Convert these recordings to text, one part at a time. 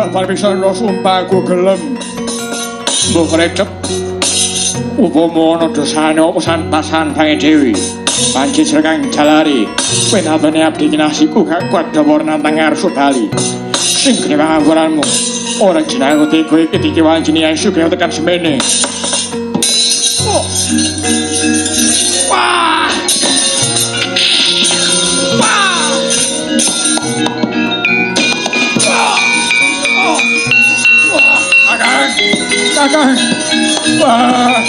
Bapak bisa sumpah aku gelem. Mbok krecep. Upama ana dosane apa santasan bae dhewe. Panci srekang jalari. Penatone abdi kinasiku gak kuat dawur nantang ngarep bali. Sing kene pangapuranmu. Ora jeneng kowe iki iki wancine Yesus kaya tekan semene. Wah! Wah! Kakak. Wah.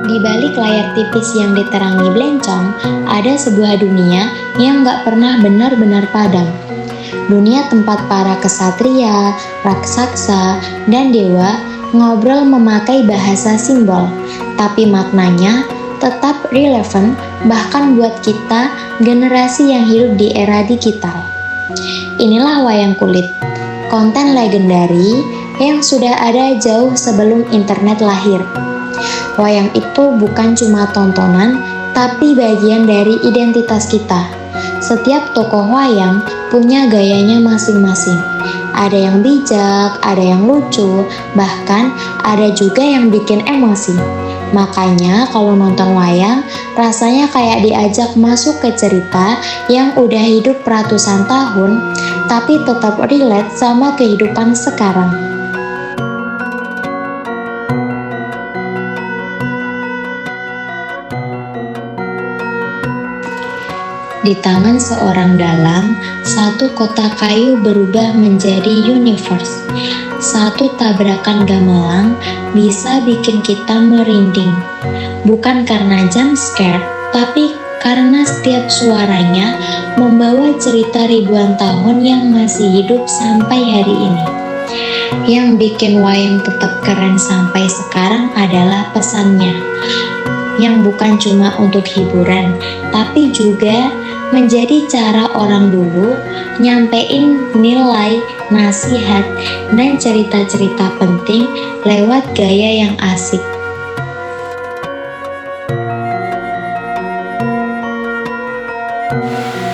Di balik layar tipis yang diterangi blencong, ada sebuah dunia yang gak pernah benar-benar padam. Dunia tempat para kesatria, raksasa, dan dewa ngobrol memakai bahasa simbol, tapi maknanya tetap relevan bahkan buat kita generasi yang hidup di era digital. Inilah wayang kulit, konten legendari yang sudah ada jauh sebelum internet lahir. Wayang itu bukan cuma tontonan, tapi bagian dari identitas kita. Setiap tokoh wayang punya gayanya masing-masing. Ada yang bijak, ada yang lucu, bahkan ada juga yang bikin emosi. Makanya kalau nonton wayang, rasanya kayak diajak masuk ke cerita yang udah hidup ratusan tahun, tapi tetap relate sama kehidupan sekarang. Di tangan seorang dalang, satu kotak kayu berubah menjadi universe. Satu tabrakan gamelan bisa bikin kita merinding. Bukan karena jump scare, tapi karena setiap suaranya membawa cerita ribuan tahun yang masih hidup sampai hari ini. Yang bikin wayang tetap keren sampai sekarang adalah pesannya, yang bukan cuma untuk hiburan, tapi juga menjadi cara orang dulu nyampein nilai, nasihat, dan cerita-cerita penting lewat gaya yang asik.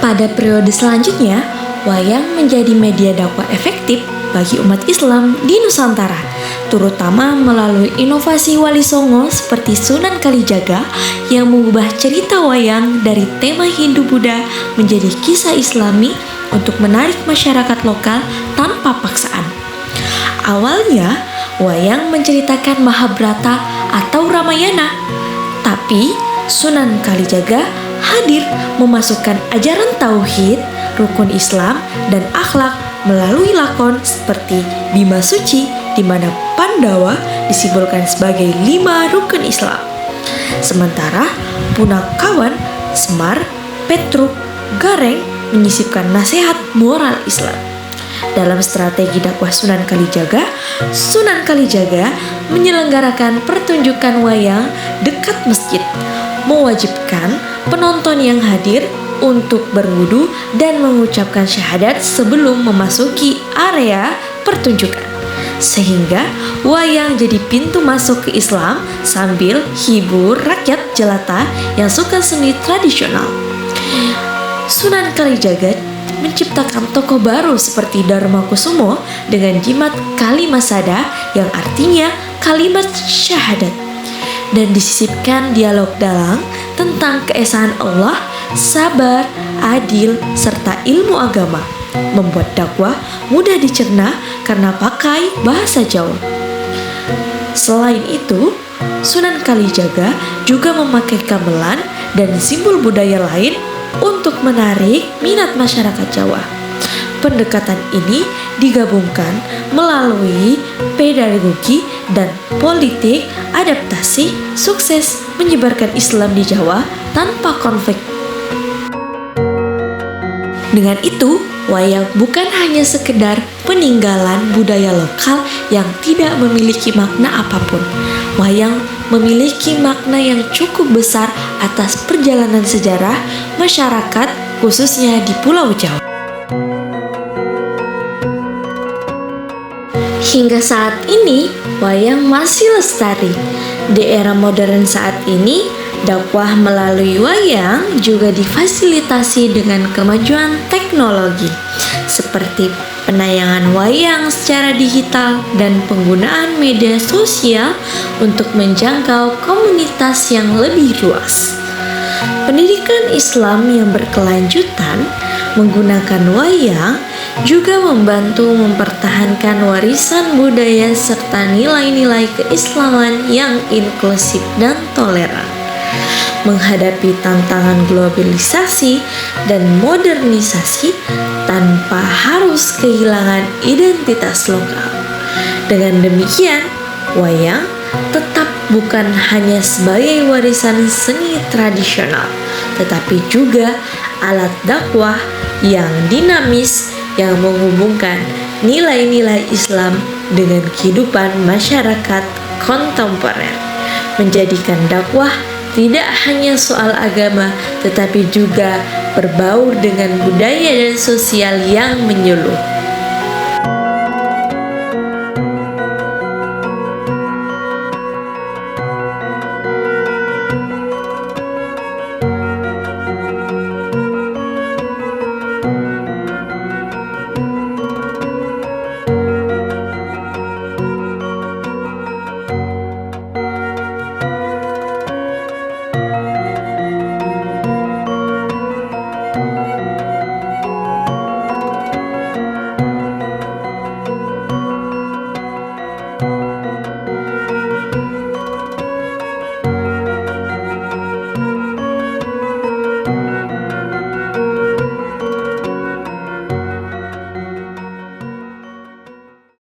Pada periode selanjutnya, wayang menjadi media dakwah efektif bagi umat Islam di Nusantara, terutama melalui inovasi Wali Songo seperti Sunan Kalijaga yang mengubah cerita wayang dari tema Hindu-Buddha menjadi kisah Islami untuk menarik masyarakat lokal tanpa paksaan. Awalnya, wayang menceritakan Mahabharata atau Ramayana, tapi Sunan Kalijaga hadir memasukkan ajaran tauhid, rukun Islam, dan akhlak melalui lakon seperti Bima Suci, di mana Pandawa disimbolkan sebagai 5 rukun Islam. Sementara Punakawan, Semar, Petruk, Gareng menyisipkan nasihat moral Islam. Dalam strategi dakwah Sunan Kalijaga menyelenggarakan pertunjukan wayang dekat masjid, mewajibkan penonton yang hadir untuk berwudu dan mengucapkan syahadat sebelum memasuki area pertunjukan, sehingga wayang jadi pintu masuk ke Islam sambil hibur rakyat jelata yang suka seni tradisional. Sunan Kalijaga menciptakan tokoh baru seperti Darmakusumo dengan jimat Kalimasada yang artinya kalimat syahadat, dan disisipkan dialog dalang tentang keesaan Allah, sabar, adil, serta ilmu agama, membuat dakwah mudah dicerna karena pakai bahasa Jawa. Selain itu, Sunan Kalijaga juga memakai gamelan dan simbol budaya lain untuk menarik minat masyarakat Jawa. Pendekatan ini digabungkan melalui pedagogi dan politik adaptasi, sukses menyebarkan Islam di Jawa tanpa konflik. Dengan itu, wayang bukan hanya sekedar peninggalan budaya lokal yang tidak memiliki makna apapun. Wayang memiliki makna yang cukup besar atas perjalanan sejarah masyarakat khususnya di Pulau Jawa. Hingga saat ini, wayang masih lestari. Di era modern saat ini, dakwah melalui wayang juga difasilitasi dengan kemajuan teknologi, seperti penayangan wayang secara digital dan penggunaan media sosial untuk menjangkau komunitas yang lebih luas. Pendidikan Islam yang berkelanjutan menggunakan wayang juga membantu mempertahankan warisan budaya serta nilai-nilai keislaman yang inklusif dan toleran. Menghadapi tantangan globalisasi dan modernisasi tanpa harus kehilangan identitas lokal. Dengan demikian, wayang tetap bukan hanya sebagai warisan seni tradisional, tetapi juga alat dakwah yang dinamis yang menghubungkan nilai-nilai Islam dengan kehidupan masyarakat kontemporer, menjadikan dakwah tidak hanya soal agama tetapi juga berbaur dengan budaya dan sosial yang menyeluruh.